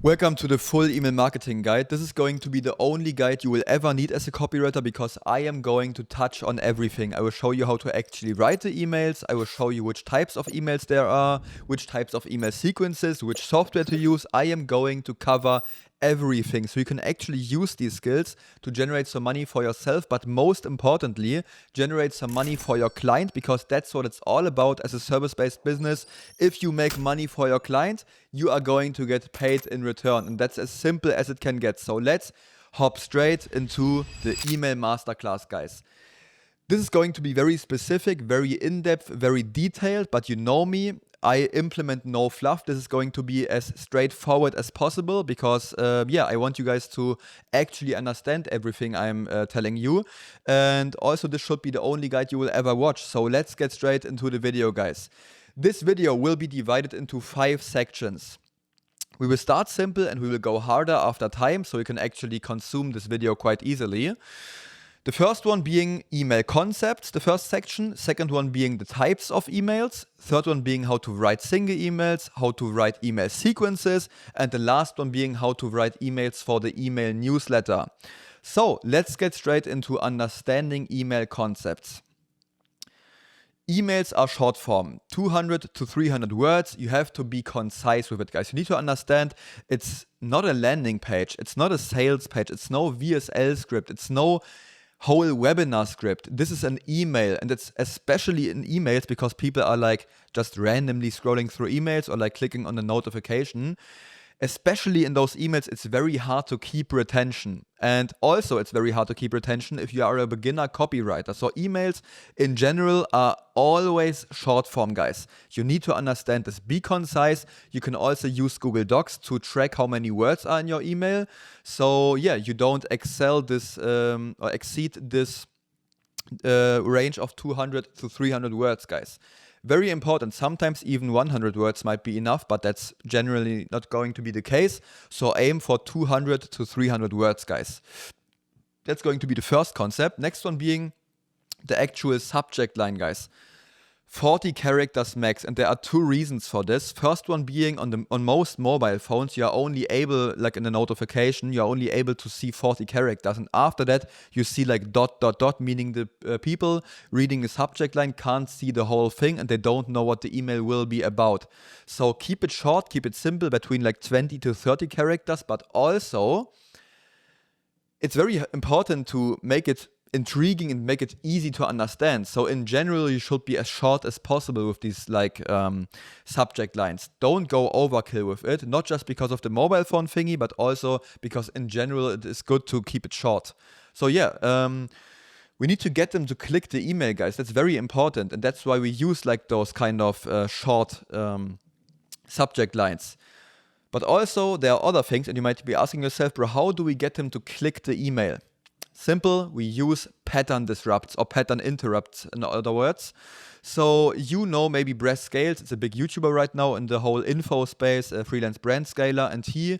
Welcome to the full email marketing guide. This is going to be the only guide you will ever need as a copywriter because I am going to touch on everything. I will show you how to actually write the emails. I will show you which types of emails there are, which types of email sequences, which software to use. I am going to cover everything so you can actually use these skills to generate some money for yourself, but most importantly generate some money for your client, because that's what it's all about as a service-based business. If you make money for your client, you are going to get paid in return, and that's as simple as it can get. So let's hop straight into the email masterclass, guys. This is going to be very specific, very in-depth, very detailed, but you know me, I implement no fluff. This is going to be as straightforward as possible because, I want you guys to actually understand everything I'm telling you. And also, this should be the only guide you will ever watch. So let's get straight into the video, guys. This video will be divided into 5 sections. We will start simple and we will go harder after time, so you can actually consume this video quite easily. The first one being email concepts, the first section. Second one being the types of emails. Third one being how to write single emails, how to write email sequences. And the last one being how to write emails for the email newsletter. So let's get straight into understanding email concepts. Emails are short form, 200 to 300 words. You have to be concise with it, guys. You need to understand it's not a landing page. It's not a sales page. It's no VSL script. It's no whole webinar script. This is an email, and it's especially in emails because people are like just randomly scrolling through emails or like clicking on a notification. Especially in those emails, it's very hard to keep retention. And also it's very hard to keep retention if you are a beginner copywriter. So emails in general are always short form, guys. You need to understand this. Be concise. You can also use Google Docs to track how many words are in your email. So yeah, you don't excel this or exceed this range of 200 to 300 words, guys. Very important. Sometimes even 100 words might be enough, but that's generally not going to be the case. So aim for 200 to 300 words, guys. That's going to be the first concept. Next one being the actual subject line, guys. 40 characters max, and there are 2 reasons for this. First one being on most mobile phones, you are only able, like in a notification, you are only able to see 40 characters, and after that you see like ... meaning the people reading the subject line can't see the whole thing and they don't know what the email will be about. So keep it short, keep it simple, between like 20 to 30 characters, but also it's very important to make it intriguing and make it easy to understand. So in general, you should be as short as possible with these like subject lines. Don't go overkill with it, not just because of the mobile phone thingy, but also because in general it is good to keep it short. So yeah, we need to get them to click the email, guys. That's very important, and that's why we use like those kind of short subject lines. But also there are other things, and you might be asking yourself, bro, how do we get them to click the email? Simple, we use pattern disrupts or pattern interrupts, in other words. So you know maybe Brett Scales, it's a big YouTuber right now in the whole info space, a freelance brand scaler, and he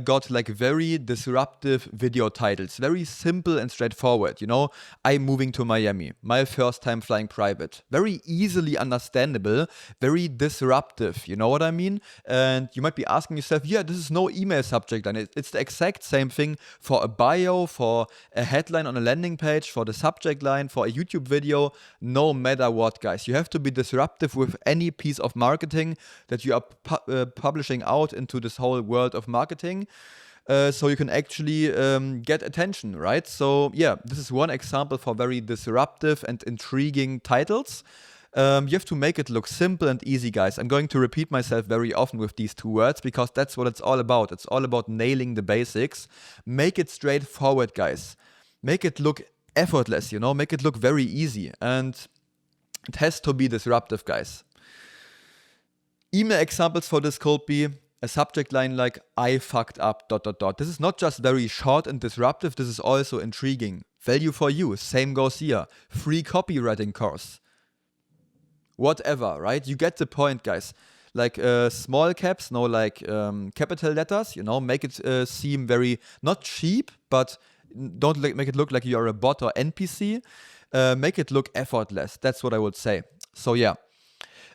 got like very disruptive video titles, very simple and straightforward. You know, I'm moving to Miami, my first time flying private. Very easily understandable, very disruptive. You know what I mean? And you might be asking yourself, yeah, this is no email subject line. It's the exact same thing for a bio, for a headline on a landing page, for the subject line, for a YouTube video. No matter what, guys, you have to be disruptive with any piece of marketing that you are publishing out into this whole world of marketing. So you can actually get attention, right? So yeah, this is one example for very disruptive and intriguing titles. You have to make it look simple and easy, guys. I'm going to repeat myself very often with these 2 words because that's what it's all about. It's all about nailing the basics. Make it straightforward, guys. Make it look effortless, you know, make it look very easy. And it has to be disruptive, guys. Email examples for this could be a subject line like I fucked up ... This is not just very short and disruptive, this is also intriguing. Value for you, same goes here. Free copywriting course. Whatever, right? You get the point, guys. Like small caps, no like capital letters, you know, make it seem very, not cheap, but don't make it look like you're a bot or NPC. Make it look effortless, that's what I would say. So yeah.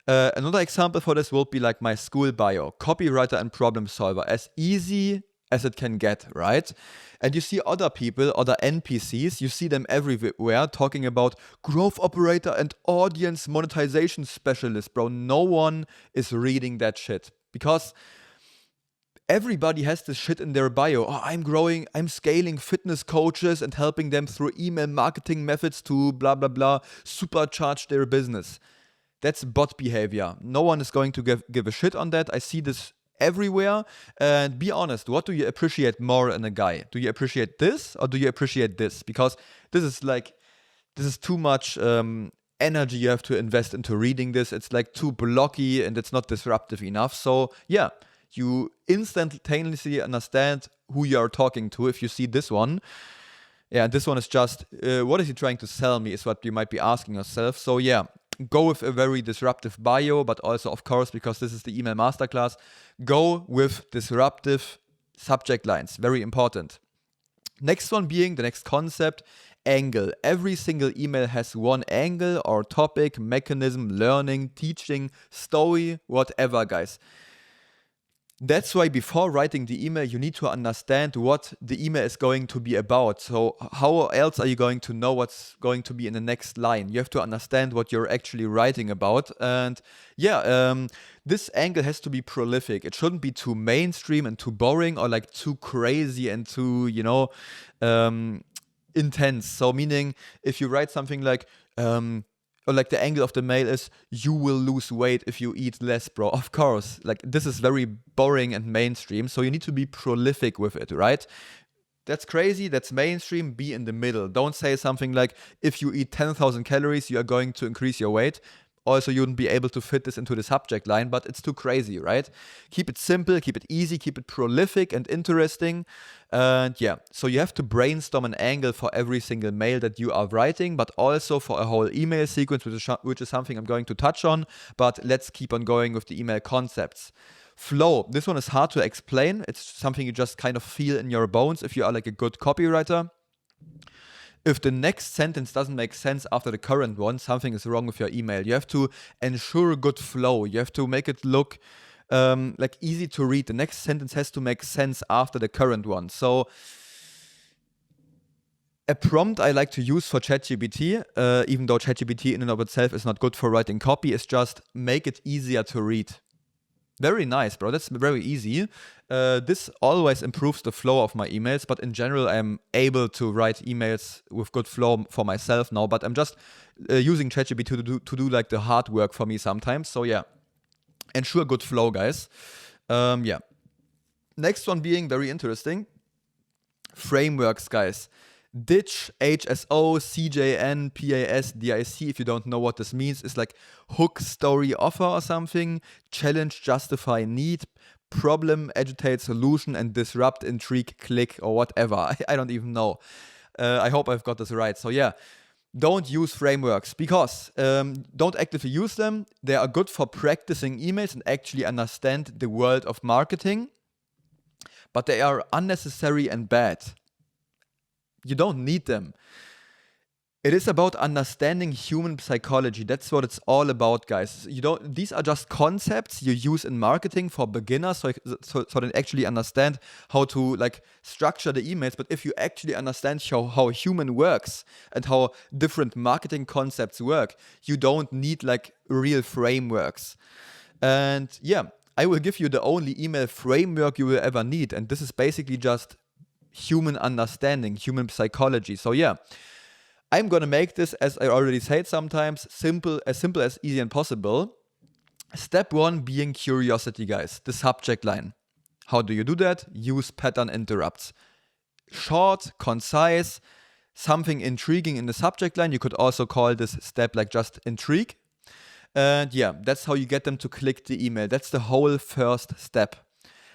Another example for this would be like my school bio, copywriter and problem solver, as easy as it can get, right? And you see other people, other NPCs, you see them everywhere talking about growth operator and audience monetization specialist, bro. No one is reading that shit because everybody has this shit in their bio. Oh, I'm scaling fitness coaches and helping them through email marketing methods to blah, blah, blah, supercharge their business. That's bot behavior. No one is going to give a shit on that. I see this everywhere. And be honest, what do you appreciate more in a guy? Do you appreciate this or do you appreciate this? Because this is too much energy you have to invest into reading this. It's like too blocky and it's not disruptive enough. So yeah, you instantaneously understand who you are talking to if you see this one. Yeah, this one is just, what is he trying to sell me is what you might be asking yourself. So yeah, go with a very disruptive bio, but also, of course, because this is the email masterclass, go with disruptive subject lines. Very important. Next one being the next concept, angle. Every single email has one angle or topic, mechanism, learning, teaching, story, whatever, guys. That's why before writing the email, you need to understand what the email is going to be about. So how else are you going to know what's going to be in the next line? You have to understand what you're actually writing about. And yeah, this angle has to be prolific. It shouldn't be too mainstream and too boring or like too crazy and too, intense. So meaning if you write something like, or like the angle of the mail is, you will lose weight if you eat less, bro. Of course, like this is very boring and mainstream. So you need to be prolific with it, right? That's crazy, that's mainstream, be in the middle. Don't say something like, if you eat 10,000 calories, you are going to increase your weight. Also, you wouldn't be able to fit this into the subject line, but it's too crazy, right? Keep it simple, keep it easy, keep it prolific and interesting. And yeah, so you have to brainstorm an angle for every single mail that you are writing, but also for a whole email sequence, which is something I'm going to touch on. But let's keep on going with the email concepts. Flow. This one is hard to explain. It's something you just kind of feel in your bones if you are like a good copywriter. If the next sentence doesn't make sense after the current one, something is wrong with your email. You have to ensure good flow. You have to make it look like easy to read. The next sentence has to make sense after the current one. So a prompt I like to use for ChatGPT, even though ChatGPT in and of itself is not good for writing copy, is just make it easier to read. Very nice, bro. That's very easy. This always improves the flow of my emails, but in general, I'm able to write emails with good flow for myself now, but I'm just using ChatGPT to do like the hard work for me sometimes. So yeah, ensure good flow, guys. Yeah. Next one being very interesting. Frameworks, guys. Ditch, HSO, CJN, PAS, DIC, if you don't know what this means, is like hook, story, offer or something. Challenge, justify, need. Problem, agitate, solution, and disrupt, intrigue, click, or whatever. I don't even know. I hope I've got this right. So yeah, don't use frameworks because don't actively use them. They are good for practicing emails and actually understand the world of marketing, but they are unnecessary and bad. You don't need them. It is about understanding human psychology. That's what it's all about, guys. These are just concepts you use in marketing for beginners, so they actually understand how to like structure the emails. But if you actually understand how human works and how different marketing concepts work, you don't need like real frameworks. And yeah, I will give you the only email framework you will ever need. And this is basically just human understanding, human psychology. So yeah, I'm gonna make this, as I already said sometimes, simple as easy and possible. Step one being curiosity, guys, the subject line. How do you do that? Use pattern interrupts. Short, concise, something intriguing in the subject line. You could also call this step like just intrigue. And yeah, that's how you get them to click the email. That's the whole first step.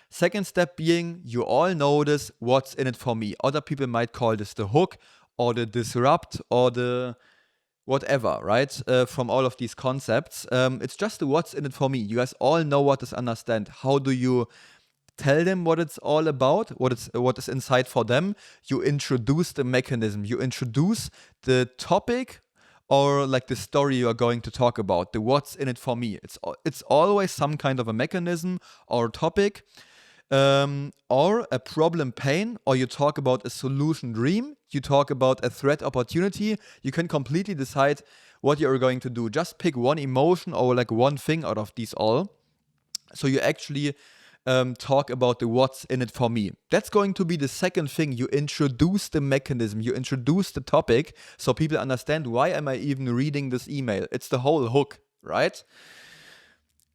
Second step being, you all know this, what's in it for me. Other people might call this the hook or the disrupt or the whatever, right? From all of these concepts. It's just the what's in it for me. You guys all know what is understand. How do you tell them what it's all about, what is inside for them? You introduce the mechanism. You introduce the topic or like the story you are going to talk about, the what's in it for me. It's always some kind of a mechanism or topic, or a problem pain, or you talk about a solution dream, you talk about a threat opportunity. You can completely decide what you're going to do. Just pick one emotion or like one thing out of these all. So you actually talk about the what's in it for me. That's going to be the second thing. You introduce the mechanism, you introduce the topic, so people understand, why am I even reading this email? It's the whole hook, right?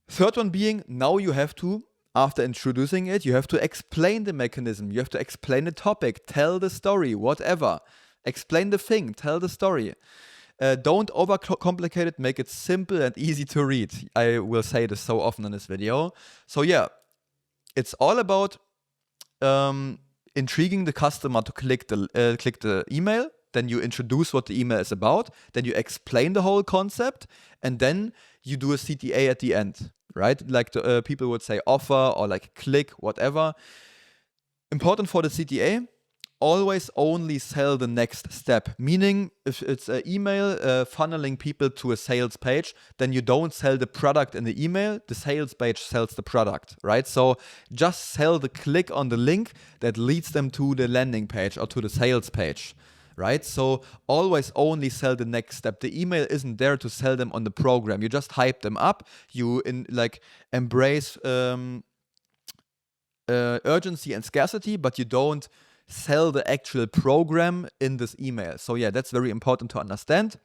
Third one being, now you have to, after introducing it, you have to explain the mechanism, you have to explain the topic, tell the story, whatever. Explain the thing, tell the story. Don't overcomplicate it, make it simple and easy to read. I will say this so often in this video. So yeah, it's all about intriguing the customer to click the email. Then you introduce what the email is about. Then you explain the whole concept, and then you do a CTA at the end, right? Like people would say offer or like click, whatever. Important for the CTA, always only sell the next step. Meaning, if it's an email funneling people to a sales page, then you don't sell the product in the email, the sales page sells the product, right? So just sell the click on the link that leads them to the landing page or to the sales page, right? So always only sell the next step. The email isn't there to sell them on the program. You just hype them up. You embrace urgency and scarcity, but you don't sell the actual program in this email. So yeah, that's very important to understand.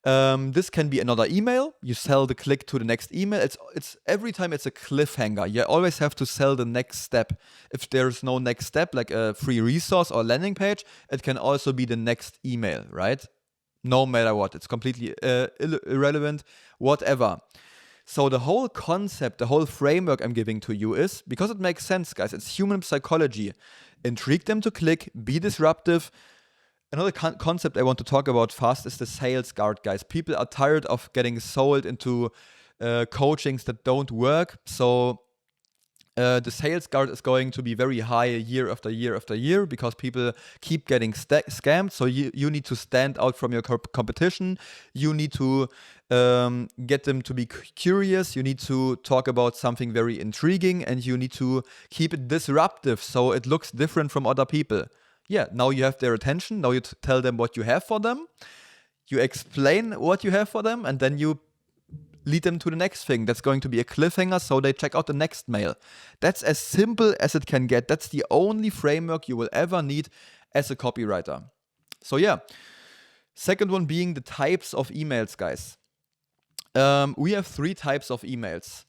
This can be another email. You sell the click to the next email. It's every time it's a cliffhanger. You always have to sell the next step. If there's no next step, like a free resource or landing page, it can also be the next email, right? No matter what, it's completely irrelevant, whatever. So the whole concept, the whole framework I'm giving to you is, because it makes sense, guys, it's human psychology. Intrigue them to click, be disruptive. Another concept I want to talk about fast is the sales guard, guys. People are tired of getting sold into coachings that don't work. So the sales guard is going to be very high year after year after year, because people keep getting scammed. So you need to stand out from your competition. You need to get them to be curious. You need to talk about something very intriguing, and you need to keep it disruptive so it looks different from other people. Yeah, now you have their attention. Now you tell them what you have for them. You explain what you have for them, and then you lead them to the next thing. That's going to be a cliffhanger, so they check out the next mail. That's as simple as it can get. That's the only framework you will ever need as a copywriter. So yeah, second one being the types of emails, guys. We have 3 types of emails: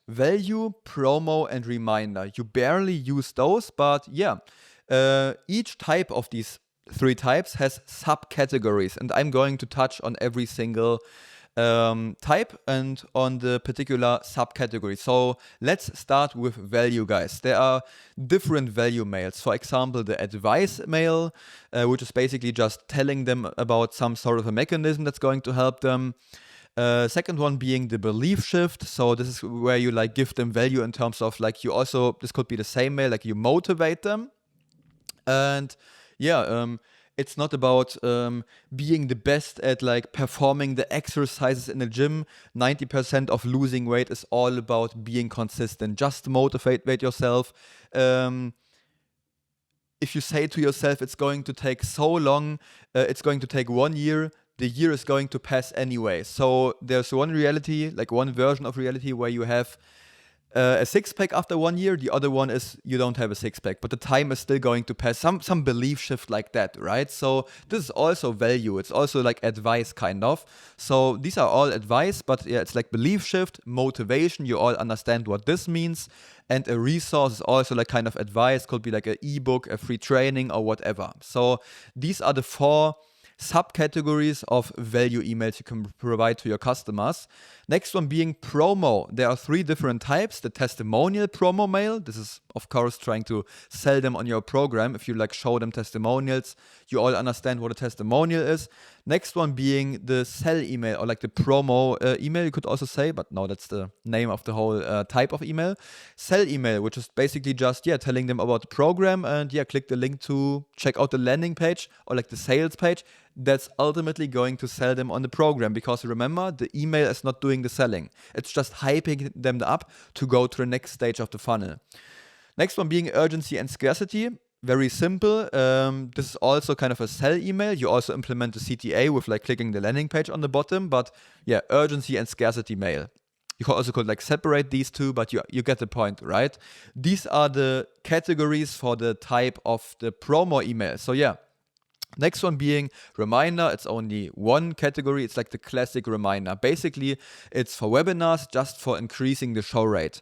value, promo, and reminder. You barely use those, but yeah, each type of these 3 types has subcategories, and I'm going to touch on every single type and on the particular subcategory. So let's start with value, guys. There are different value mails. For example, the advice mail, which is basically just telling them about some sort of a mechanism that's going to help them. Second one being the belief shift. So this is where you like give them value in terms of like you also, this could be the same mail, like you motivate them. And yeah, it's not about being the best at like performing the exercises in the gym. 90% of losing weight is all about being consistent. Just motivate yourself. If you say to yourself, it's going to take so long, it's going to take 1 year, the year is going to pass anyway. So there's one reality, like one version of reality where you have a 6-pack after 1 year. The other one is you don't have a 6-pack, but the time is still going to pass. Some belief shift like that, right? So this is also value. It's also like advice kind of. So these are all advice, but yeah, it's like belief shift, motivation. You all understand what this means. And a resource is also like kind of advice. Could be like an ebook, a free training, or whatever. So these are the 4 subcategories of value emails you can provide to your customers. Next one being promo. There are 3 different types. The testimonial promo mail. This is, of course, trying to sell them on your program. If you like show them testimonials, you all understand what a testimonial is. Next one being the sell email, or like the promo email, you could also say, but no, that's the name of the whole type of email. Sell email, which is basically just, telling them about the program and click the link to check out the landing page or like the sales page. That's ultimately going to sell them on the program, because remember, the email is not doing the selling. It's just hyping them up to go to the next stage of the funnel. Next one being urgency and scarcity. Very simple. This is also kind of a sell email. You also implement the CTA with like clicking the landing page on the bottom, but urgency and scarcity mail. You could like separate these two, but you get the point, right? These are the categories for the type of the promo email. So next one being reminder. It's only one category. It's like the classic reminder. Basically, it's for webinars, just for increasing the show rate.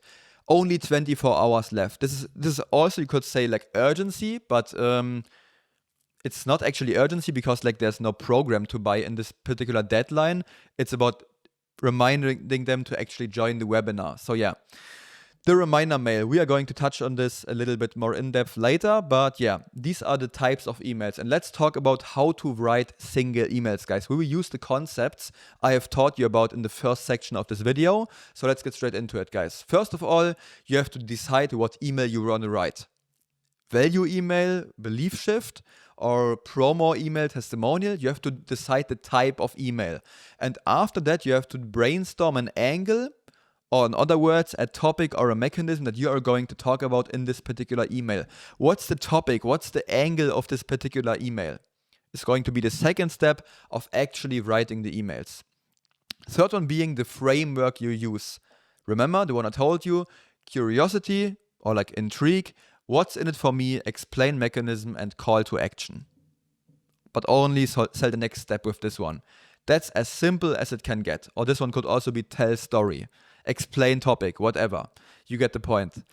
Only 24 hours left. This is also, you could say, like urgency, but it's not actually urgency, because like there's no program to buy in this particular deadline. It's about reminding them to actually join the webinar. So the reminder mail, we are going to touch on this a little bit more in depth later, but these are the types of emails. And let's talk about how to write single emails, guys. We will use the concepts I have taught you about in the first section of this video. So let's get straight into it, guys. First of all, you have to decide what email you want to write. Value email, belief shift, or promo email, testimonial. You have to decide the type of email. And after that, you have to brainstorm an angle, or in other words, a topic or a mechanism that you are going to talk about in this particular email. What's the topic? What's the angle of this particular email? It's going to be the second step of actually writing the emails. Third one being the framework you use. Remember the one I told you: curiosity, or like intrigue, what's in it for me, explain mechanism, and call to action. But only sell the next step with this one. That's as simple as it can get. Or this one could also be tell story, explain topic, whatever. You get the point.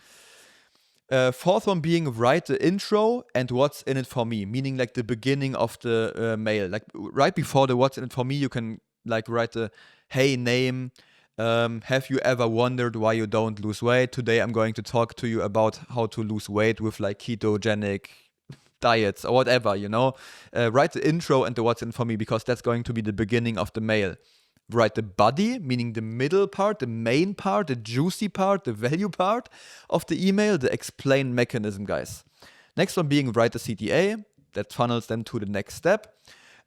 Fourth one being write the intro and what's in it for me, meaning like the beginning of the mail. Like right before the what's in it for me, you can like write the hey name. Have you ever wondered why you don't lose weight? Today I'm going to talk to you about how to lose weight with like ketogenic diets or whatever, write the intro and the what's in for me, because that's going to be the beginning of the mail. Write the body, meaning the middle part, the main part, the juicy part, the value part of the email, the explain mechanism, guys. Next one being write the CTA. That funnels them to the next step.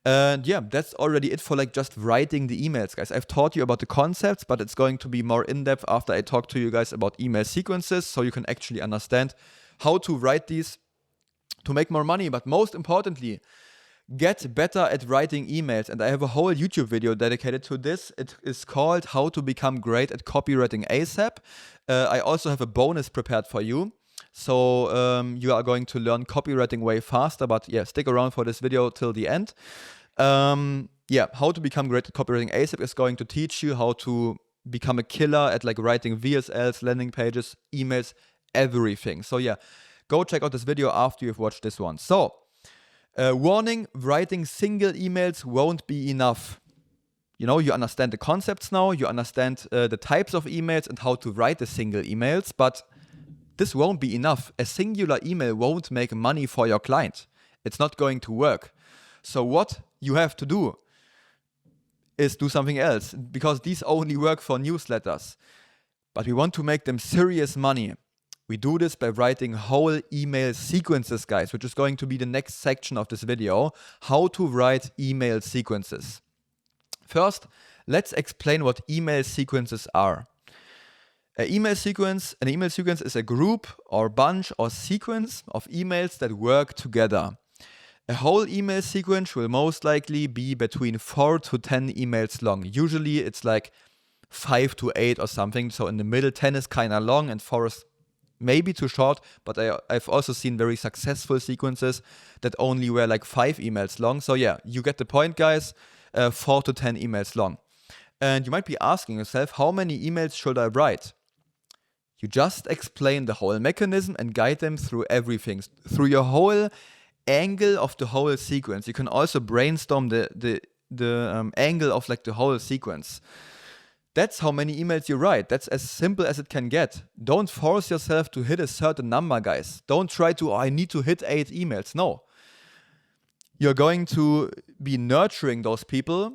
And that's already it for like just writing the emails, guys. I've taught you about the concepts, but it's going to be more in-depth after I talk to you guys about email sequences, so you can actually understand how to write these to make more money. But most importantly, get better at writing emails. And I have a whole YouTube video dedicated to this. It is called How to Become Great at Copywriting ASAP. I also have a bonus prepared for you. So you are going to learn copywriting way faster, but stick around for this video till the end. How to Become Great at Copywriting ASAP is going to teach you how to become a killer at like writing VSLs, landing pages, emails, everything. So go check out this video after you've watched this one. So, warning, writing single emails won't be enough. You understand the concepts now, you understand the types of emails and how to write the single emails, but this won't be enough. A singular email won't make money for your client. It's not going to work. So what you have to do is do something else, because these only work for newsletters. But we want to make them serious money. We do this by writing whole email sequences, guys, which is going to be the next section of this video, how to write email sequences. First, let's explain what email sequences are. An email sequence is a group or bunch or sequence of emails that work together. A whole email sequence will most likely be between 4 to 10 emails long. Usually it's like 5 to 8 or something. So in the middle, 10 is kind of long and 4 is maybe too short. But I've also seen very successful sequences that only were like 5 emails long. So you get the point, guys. 4 to 10 emails long. And you might be asking yourself, how many emails should I write? You just explain the whole mechanism and guide them through everything, through your whole angle of the whole sequence. You can also brainstorm the angle of like the whole sequence. That's how many emails you write. That's as simple as it can get. Don't force yourself to hit a certain number, guys. Don't try to, I need to hit 8 emails. No. You're going to be nurturing those people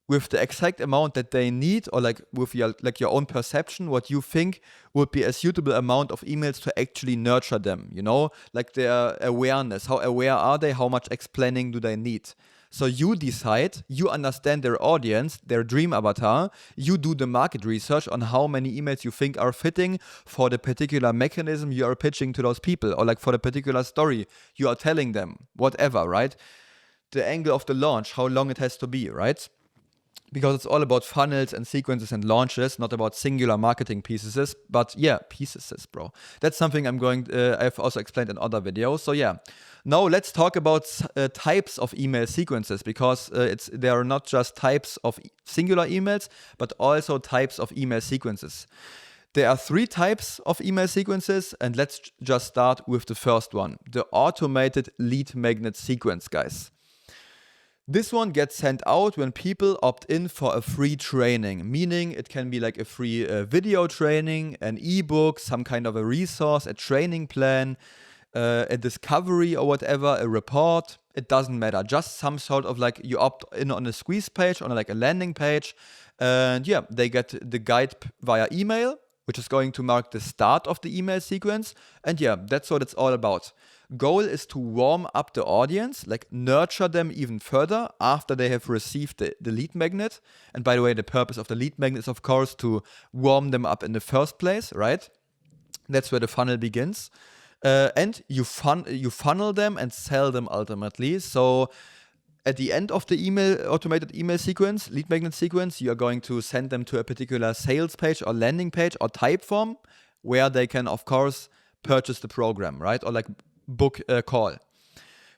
with the exact amount that they need, or like with your own perception, what you think would be a suitable amount of emails to actually nurture them, like their awareness. How aware are they? How much explaining do they need? So you decide, you understand their audience, their dream avatar, you do the market research on how many emails you think are fitting for the particular mechanism you are pitching to those people, or like for the particular story you are telling them, whatever, right? The angle of the launch, how long it has to be, right? Because it's all about funnels and sequences and launches, not about singular marketing pieces. But yeah, pieces, bro. That's something I've also explained in other videos. So yeah, now let's talk about types of email sequences, because there are not just types of singular emails, but also types of email sequences. There are 3 types of email sequences, and let's just start with the first one, the automated lead magnet sequence, guys. This one gets sent out when people opt in for a free training, meaning it can be like a free video training, an ebook, some kind of a resource, a training plan, a discovery or whatever, a report. It doesn't matter. Just some sort of like you opt in on a squeeze page, on like a landing page. And yeah, they get the guide via email, which is going to mark the start of the email sequence. And yeah, that's what it's all about. Goal is to warm up the audience, like nurture them even further after they have received the lead magnet. And by the way, the purpose of the lead magnet is, of course, to warm them up in the first place, right? That's where the funnel begins. And you funnel them and sell them ultimately. So at the end of the automated email sequence, lead magnet sequence, you are going to send them to a particular sales page or landing page or type form where they can, of course, purchase the program, right? Or like book a call.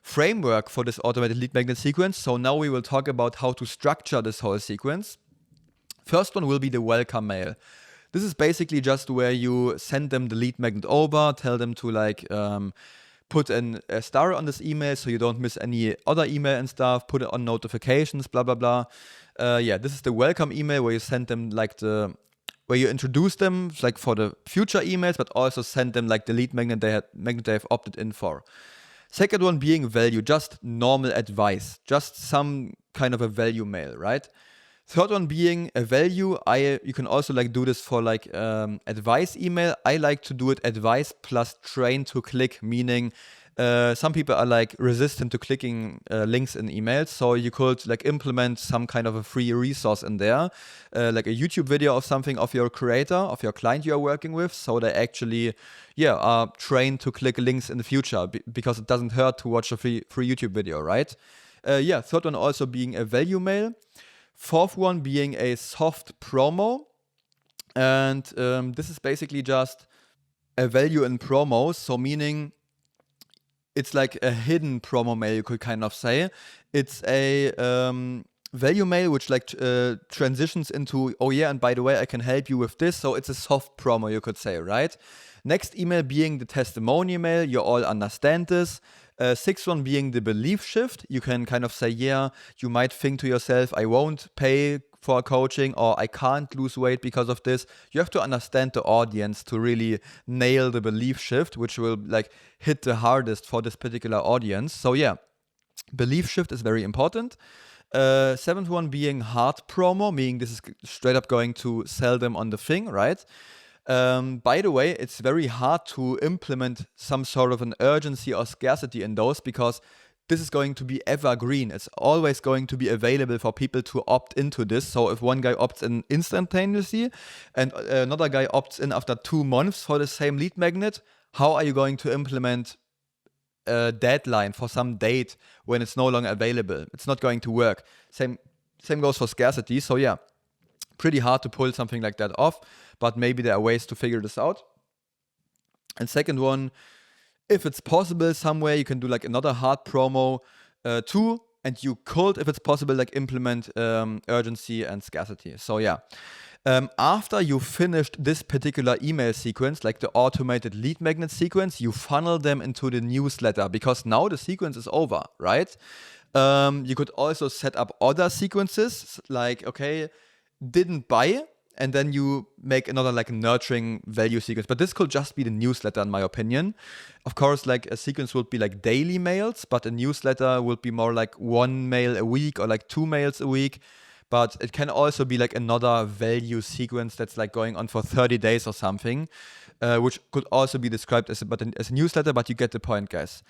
Framework for this automated lead magnet sequence. So now we will talk about how to structure this whole sequence. First one will be the welcome mail. This is basically just where you send them the lead magnet over, tell them to like put a star on this email so you don't miss any other email and stuff, put it on notifications, blah, blah, blah. This is the welcome email where you send them like where you introduce them like for the future emails, but also send them like the lead magnet they have opted in for. Second one being value, just normal advice, just some kind of a value mail, right? Third one being a value. You can also like do this for like advice email. I like to do it advice plus train to click, meaning some people are like resistant to clicking links in emails. So you could like implement some kind of a free resource in there, like a YouTube video or something of your creator, of your client you are working with. So they actually, are trained to click links in the future because it doesn't hurt to watch a free YouTube video, right? Third one also being a value mail. Fourth one being a soft promo. And this is basically just a value in promos. So meaning it's like a hidden promo mail, you could kind of say. It's a value mail which like transitions into, oh yeah, and by the way, I can help you with this. So it's a soft promo, you could say, right? Next email being the testimonial mail. You all understand this. Sixth one being the belief shift. You can kind of say, you might think to yourself, I won't pay for coaching, or I can't lose weight because of this. You have to understand the audience to really nail the belief shift, which will like hit the hardest for this particular audience. So belief shift is very important. Seventh one being hard promo, meaning this is straight up going to sell them on the thing, right? By the way, it's very hard to implement some sort of an urgency or scarcity in those, because this is going to be evergreen. It's always going to be available for people to opt into this. So if one guy opts in instantaneously and another guy opts in after 2 months for the same lead magnet, how are you going to implement a deadline for some date when it's no longer available? It's not going to work. Same goes for scarcity. So pretty hard to pull something like that off, but maybe there are ways to figure this out. And second one, if it's possible somewhere, you can do like another hard promo too, and you could, if it's possible, like implement urgency and scarcity. So after you finished this particular email sequence, like the automated lead magnet sequence, you funnel them into the newsletter, because now the sequence is over, right? You could also set up other sequences, like, okay, didn't buy, and then you make another like nurturing value sequence. But this could just be the newsletter, in my opinion. Of course, like a sequence would be like daily mails, but a newsletter would be more like 1 mail a week or like 2 mails a week. But it can also be like another value sequence that's like going on for 30 days or something, which could also be described as a newsletter, but you get the point, guys.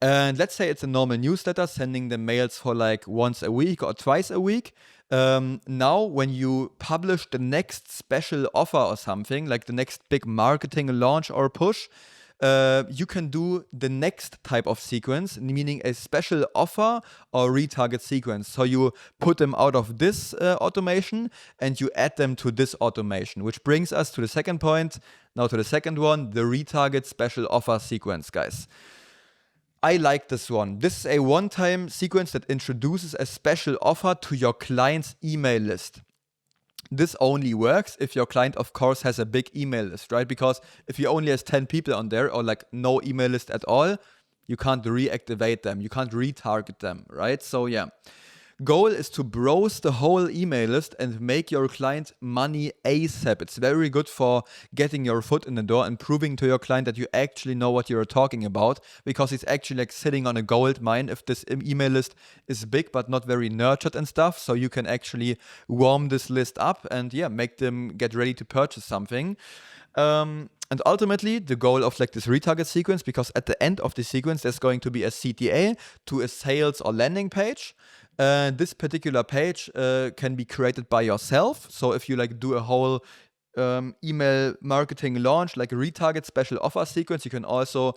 And let's say it's a normal newsletter, sending the mails for like once a week or twice a week. Now, when you publish the next special offer or something, like the next big marketing launch or push, you can do the next type of sequence, meaning a special offer or retarget sequence. So you put them out of this automation and you add them to this automation, which brings us to the second point. Now to the second one, the retarget special offer sequence, guys. I like this one. This is a one-time sequence that introduces a special offer to your client's email list. This only works if your client, of course, has a big email list, right? Because if he only has 10 people on there or like no email list at all, you can't reactivate them. You can't retarget them, right? So yeah. Goal is to browse the whole email list and make your client money ASAP. It's very good for getting your foot in the door and proving to your client that you actually know what you're talking about, because he's actually like sitting on a gold mine if this email list is big but not very nurtured and stuff. So you can actually warm this list up and yeah, make them get ready to purchase something. And ultimately, the goal of like this retarget sequence, because at the end of the sequence, there's going to be a CTA to a sales or landing page. This particular page can be created by yourself. So if you like do a whole email marketing launch, like a retarget special offer sequence, you can also,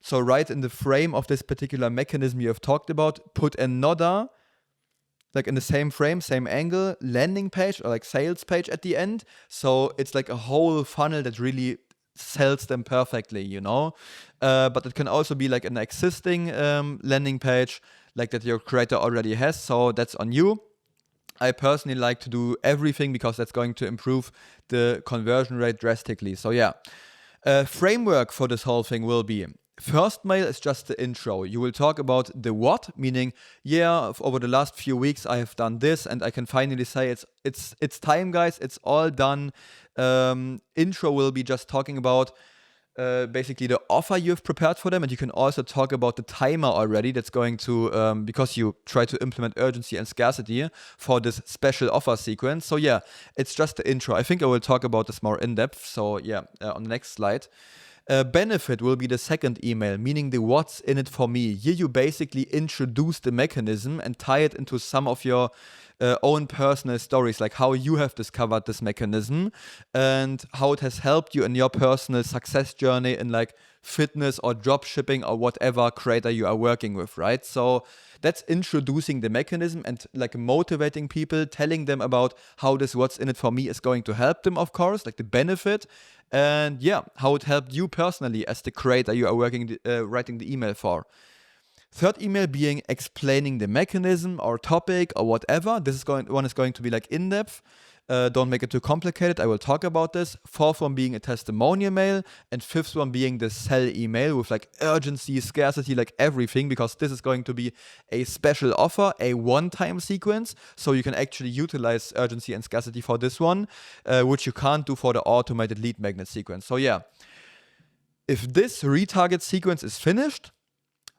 so right in the frame of this particular mechanism you have talked about, put another, like in the same frame, same angle, landing page or like sales page at the end. So it's like a whole funnel that really sells them perfectly, you know. But it can also be like an existing landing page, like that your creator already has. So that's on you. I personally like to do everything because that's going to improve the conversion rate drastically. So yeah, framework for this whole thing will be: first mail is just the intro. You will talk about the what, meaning, yeah, over the last few weeks I have done this, and I can finally say it's time, guys. It's all done. Intro will be just talking about basically the offer you've prepared for them, and you can also talk about the timer already that's going to, because you try to implement urgency and scarcity for this special offer sequence. So yeah, it's just the intro. I think I will talk about this more in depth. So yeah, on the next slide. Benefit will be the second email, meaning the what's in it for me. Here you basically introduce the mechanism and tie it into some of your own personal stories, like how you have discovered this mechanism and how it has helped you in your personal success journey in like fitness or drop shipping or whatever creator you are working with, right? So that's introducing the mechanism and like motivating people, telling them about how this what's in it for me is going to help them, of course, like the benefit, and yeah, how it helped you personally as the creator you are working, writing the email for. Third email being explaining the mechanism or topic or whatever. This one is going to be like in depth. Don't make it too complicated. I will talk about this. Fourth one being a testimonial mail, and fifth one being the sell email with like urgency, scarcity, like everything, because this is going to be a special offer, a one-time sequence. So you can actually utilize urgency and scarcity for this one, which you can't do for the automated lead magnet sequence. So yeah, if this retarget sequence is finished,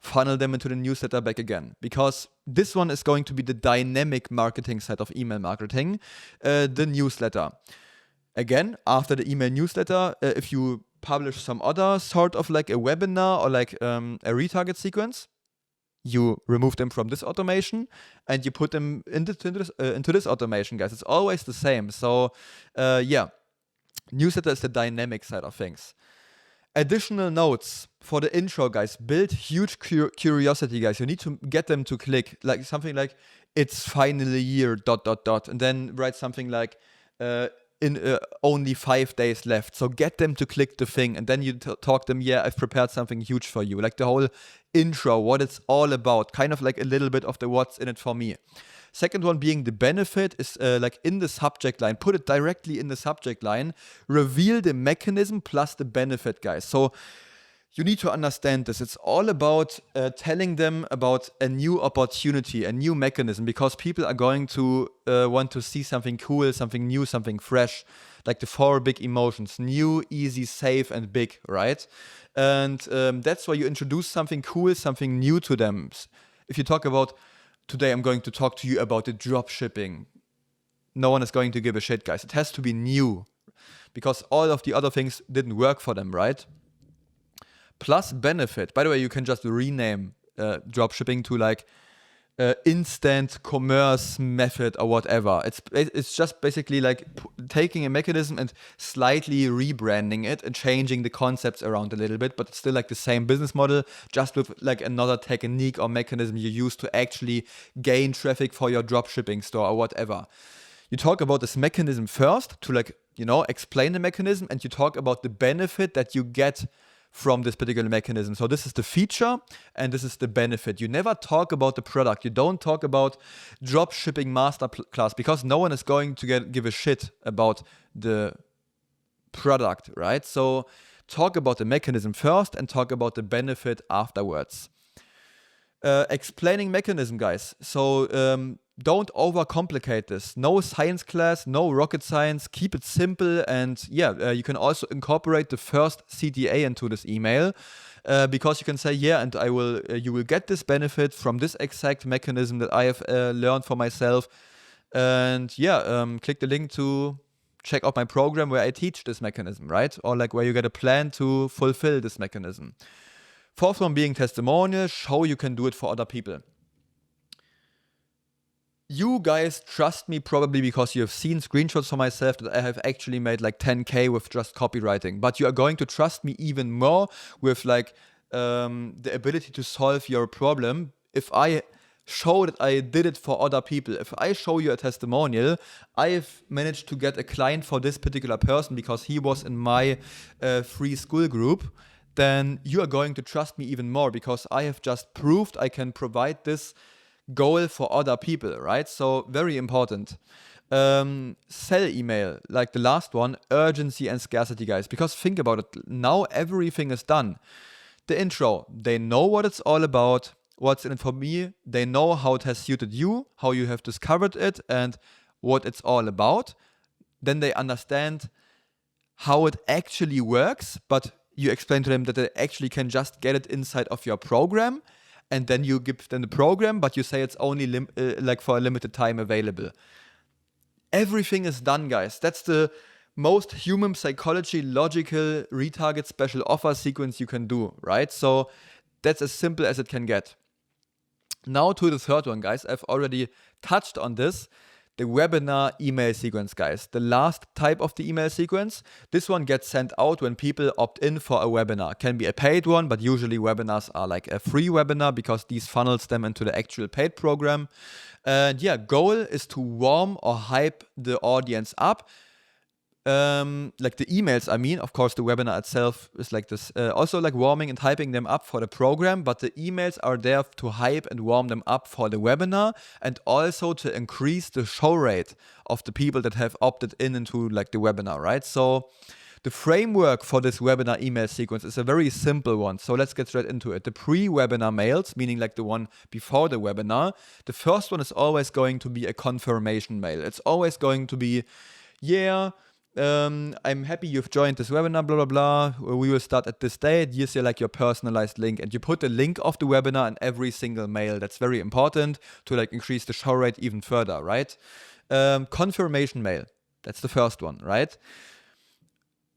funnel them into the newsletter back again, because this one is going to be the dynamic marketing side of email marketing, the newsletter. Again, after the email newsletter, if you publish some other sort of like a webinar or like a retarget sequence, you remove them from this automation and you put them into this automation, guys. It's always the same. So yeah, newsletter is the dynamic side of things. Additional notes for the intro, guys. Build huge curiosity, guys. You need to get them to click, like something like "It's finally here." ... and then write something like in only 5 days left. So get them to click the thing, and then you talk them. Yeah, I've prepared something huge for you, like the whole intro, what it's all about, kind of like a little bit of the what's in it for me. Second one being the benefit is like in the subject line. Put it directly in the subject line. Reveal the mechanism plus the benefit, guys. So You need to understand this. It's all about telling them about a new opportunity, a new mechanism, because people are going to want to see something cool, something new, something fresh, like the 4 big emotions: new, easy, safe, and big, right? And that's why you introduce something cool, something new to them. If you talk about, today I'm going to talk to you about the drop shipping, no one is going to give a shit, guys. It has to be new, because all of the other things didn't work for them, right? Plus benefit. By the way, you can just rename dropshipping to like instant commerce method or whatever. It's just basically like taking a mechanism and slightly rebranding it and changing the concepts around a little bit, but it's still like the same business model, just with like another technique or mechanism you use to actually gain traffic for your dropshipping store or whatever. You talk about this mechanism first to like, explain the mechanism, and you talk about the benefit that you get from this particular mechanism. So this is the feature and this is the benefit. You never talk about the product. You don't talk about drop shipping masterclass, because no one is going to give a shit about the product, right? So talk about the mechanism first and talk about the benefit afterwards. Explaining mechanism, guys. So don't overcomplicate this. No science class, no rocket science. Keep it simple, and you can also incorporate the first CTA into this email, because you can say, and you will get this benefit from this exact mechanism that I have learned for myself, and click the link to check out my program where I teach this mechanism, right? Or like where you get a plan to fulfill this mechanism. Fourth one being testimonial. Show you can do it for other people. You guys trust me probably because you have seen screenshots for myself that I have actually made like 10K with just copywriting. But you are going to trust me even more with like the ability to solve your problem if I show that I did it for other people. If I show you a testimonial, I've managed to get a client for this particular person because he was in my free school group, then you are going to trust me even more because I have just proved I can provide this goal for other people, right? So very important. Sell email, like the last one, urgency and scarcity, guys, because think about it. Now everything is done. The intro, they know what it's all about, what's in it for me. They know how it has suited you, how you have discovered it, and what it's all about. Then they understand how it actually works, but you explain to them that they actually can just get it inside of your program. And then you give them the program, but you say it's only like for a limited time available. Everything is done, guys. That's the most human psychology logical retarget special offer sequence you can do, right? So that's as simple as it can get. Now to the third one, guys. I've already touched on this. The webinar email sequence, guys. The last type of the email sequence. This one gets sent out when people opt in for a webinar. Can be a paid one, but usually webinars are like a free webinar because these funnels them into the actual paid program. And goal is to warm or hype the audience up. Like the emails, I mean, of course, the webinar itself is like this, also like warming and hyping them up for the program, but the emails are there to hype and warm them up for the webinar and also to increase the show rate of the people that have opted in into like the webinar, right? So the framework for this webinar email sequence is a very simple one. So let's get straight into it. The pre-webinar mails, meaning like the one before the webinar, the first one is always going to be a confirmation mail. It's always going to be, I'm happy you've joined this webinar, blah, blah, blah. We will start at this date. Here's like your personalized link. And you put the link of the webinar in every single mail. That's very important to like increase the show rate even further, right? Confirmation mail. That's the first one, right?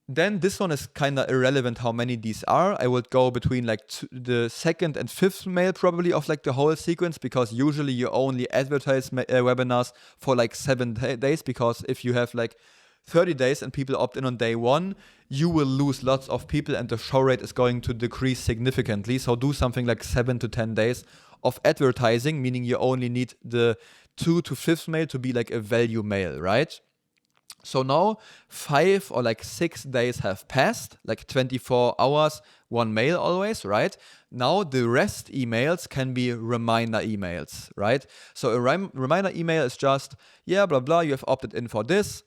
Then this one is kind of irrelevant how many these are. I would go between like the second and fifth mail probably of like the whole sequence, because usually you only advertise webinars for like 7 days, because if you have like 30 days and people opt in on day one, you will lose lots of people and the show rate is going to decrease significantly. So do something like 7 to 10 days of advertising, meaning you only need the 2 to 5th mail to be like a value mail, right? So now 5 or like 6 days have passed, like 24 hours, one mail always, right? Now the rest emails can be reminder emails, right? So a reminder email is just, blah, blah, you have opted in for this.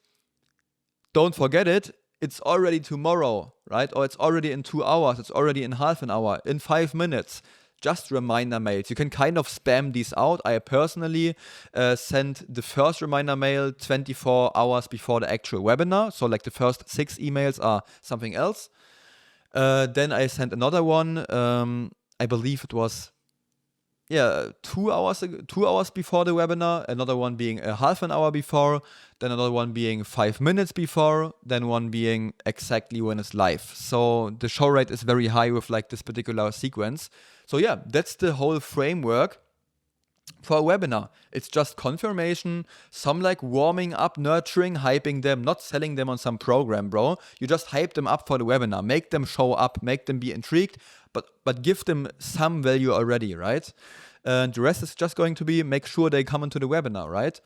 Don't forget it. it's already tomorrow, right? Or it's already in 2 hours, it's already in half an hour, in 5 minutes. Just reminder mails. You can kind of spam these out. I personally send the first reminder mail 24 hours before the actual webinar. So like the first 6 emails are something else. Then I sent another one. I believe it was 2 hours before the webinar, another one being a half an hour before, then another one being 5 minutes before, then one being exactly when it's live. So the show rate is very high with like this particular sequence. So yeah, that's the whole framework for a webinar. It's just confirmation, some like warming up, nurturing, hyping them, not selling them on some program, bro. You just hype them up for the webinar, make them show up, make them be intrigued, but give them some value already, right? And the rest is just going to be make sure they come into the webinar, right?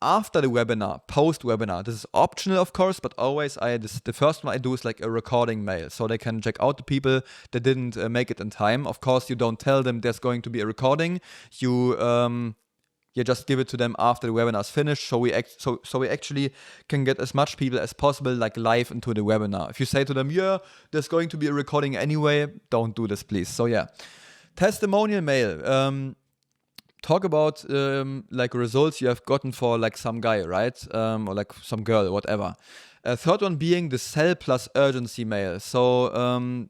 After the webinar, post-webinar, this is optional, of course, but always the first one I do is like a recording mail, so they can check out the people that didn't make it in time. Of course, you don't tell them there's going to be a recording. You just give it to them after the webinar is finished, so we actually can get as much people as possible like live into the webinar. If you say to them, yeah, there's going to be a recording anyway, don't do this, please. So yeah, testimonial mail. Talk about like results you have gotten for like some guy, right? Or like some girl, whatever. Third one being the sell plus urgency mail. So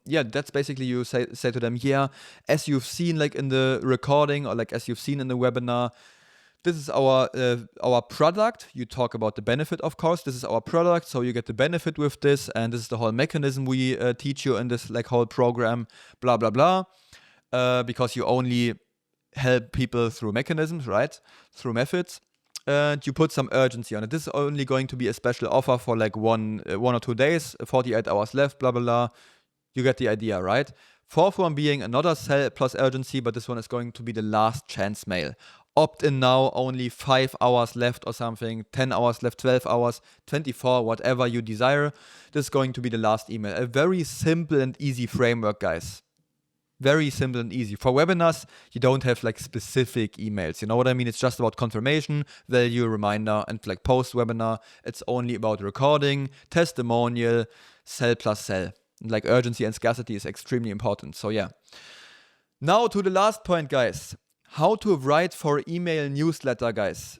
that's basically you say to them, yeah, as you've seen like in the recording or like as you've seen in the webinar, this is our product. You talk about the benefit, of course. This is our product, so you get the benefit with this, and this is the whole mechanism we teach you in this like whole program, blah blah blah. Because you only help people through mechanisms, right? Through methods. And you put some urgency on it. This is only going to be a special offer for like one or 2 days, 48 hours left, blah, blah, blah. You get the idea, right? Fourth one being another sell plus urgency, but this one is going to be the last chance mail. Opt in now, only 5 hours left or something, 10 hours left, 12 hours, 24, whatever you desire. This is going to be the last email. A very simple and easy framework, guys. Very simple and easy. For webinars, you don't have like specific emails. You know what I mean? It's just about confirmation, value, reminder, and like post-webinar, it's only about recording, testimonial, sell plus sell. Like urgency and scarcity is extremely important. So yeah. Now to the last point, guys. How to write for email newsletter, guys.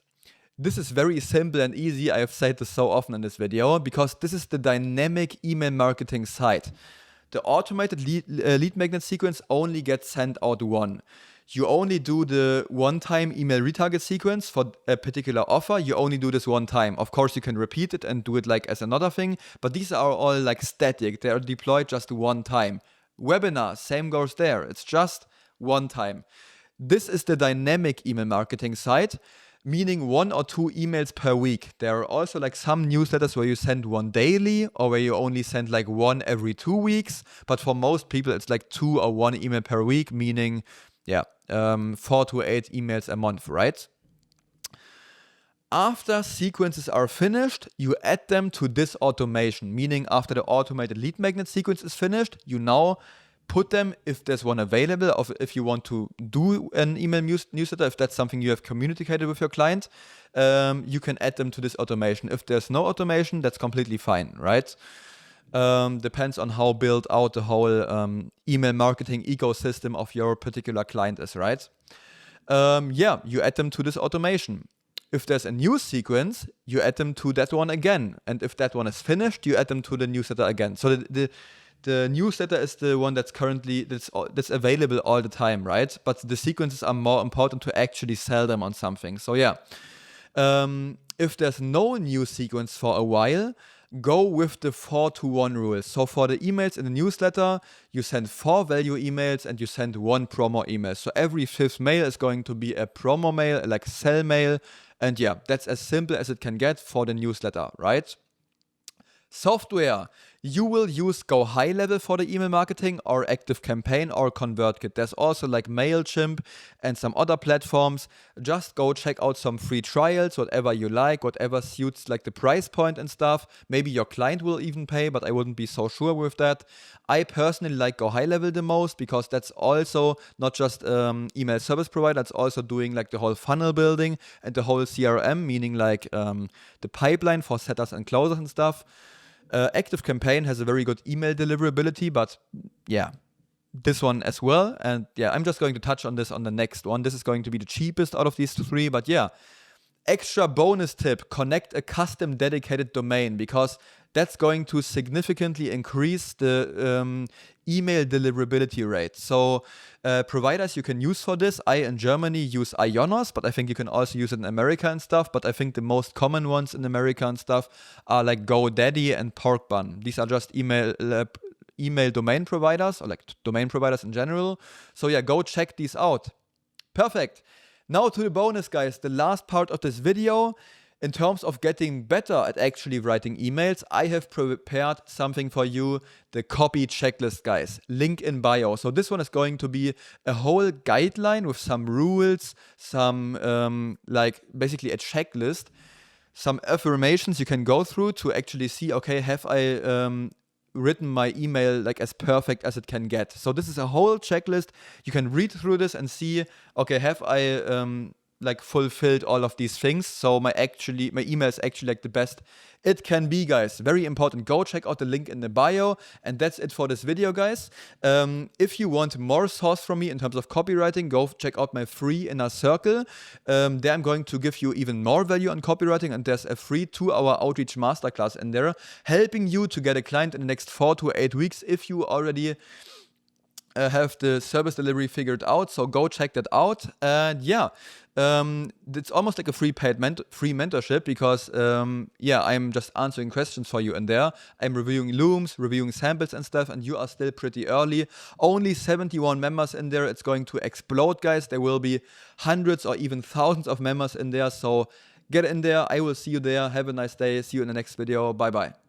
This is very simple and easy. I have said this so often in this video because this is the dynamic email marketing site. The automated lead magnet sequence only gets sent out one. You only do the one-time email retarget sequence for a particular offer. You only do this one time. Of course, you can repeat it and do it like as another thing, but these are all like static. They are deployed just one time. Webinar, same goes there. It's just one time. This is the dynamic email marketing site, meaning 1 or 2 emails per week. There are also like some newsletters where you send one daily or where you only send like one every 2 weeks. But for most people, it's like 2 or 1 email per week, meaning 4 to 8 emails a month, right? After sequences are finished, you add them to this automation, meaning after the automated lead magnet sequence is finished, you now put them, if there's one available, or if you want to do an email newsletter, if that's something you have communicated with your client, you can add them to this automation. If there's no automation, that's completely fine, right? Depends on how built out the whole email marketing ecosystem of your particular client is, right? You add them to this automation. If there's a news sequence, you add them to that one again. And if that one is finished, you add them to the newsletter again. So the newsletter is the one that's currently that's available all the time, right? But the sequences are more important to actually sell them on something. So yeah, if there's no new sequence for a while, go with the 4-to-1 rule. So for the emails in the newsletter, you send 4 value emails and you send 1 promo email. So every 5th mail is going to be a promo mail, like sell mail. And yeah, that's as simple as it can get for the newsletter, right? Software. You will use Go High Level for the email marketing or ActiveCampaign or ConvertKit. There's also like MailChimp and some other platforms. Just go check out some free trials, whatever you like, whatever suits like the price point and stuff. Maybe your client will even pay, but I wouldn't be so sure with that. I personally like Go High Level the most because that's also not just email service provider, it's also doing like the whole funnel building and the whole CRM, meaning like the pipeline for setters and closers and stuff. Active Campaign has a very good email deliverability, but yeah, this one as well. And yeah, I'm just going to touch on this on the next one. This is going to be the cheapest out of these three, but yeah. Extra bonus tip, connect a custom dedicated domain, because that's going to significantly increase the email deliverability rate. So providers you can use for this, I in Germany use Ionos, but I think you can also use it in America and stuff. But I think the most common ones in America and stuff are like GoDaddy and Porkbun. These are just email domain providers, or like domain providers in general. So yeah, go check these out. Perfect. Now to the bonus, guys, the last part of this video. In terms of getting better at actually writing emails, I have prepared something for you, the copy checklist, guys. Link in bio. So this one is going to be a whole guideline with some rules, some like basically a checklist, some affirmations you can go through to actually see, okay, have I written my email like as perfect as it can get. So this is a whole checklist. You can read through this and see, okay, have I like fulfilled all of these things? So my email is actually like the best it can be, guys. Very important. Go check out the link in the bio. And that's it for this video, guys. If you want more source from me in terms of copywriting, go check out my free inner circle. There I'm going to give you even more value on copywriting, and there's a free 2-hour outreach masterclass in there, helping you to get a client in the next 4 to 8 weeks if you already have the service delivery figured out. So go check that out. And yeah, it's almost like a free mentorship, because yeah, I'm just answering questions for you in there. I'm reviewing looms, reviewing samples and stuff, and you are still pretty early. Only 71 members in there. It's going to explode, guys. There will be hundreds or even thousands of members in there. So get in there. I will see you there. Have a nice day. See you in the next video. Bye bye.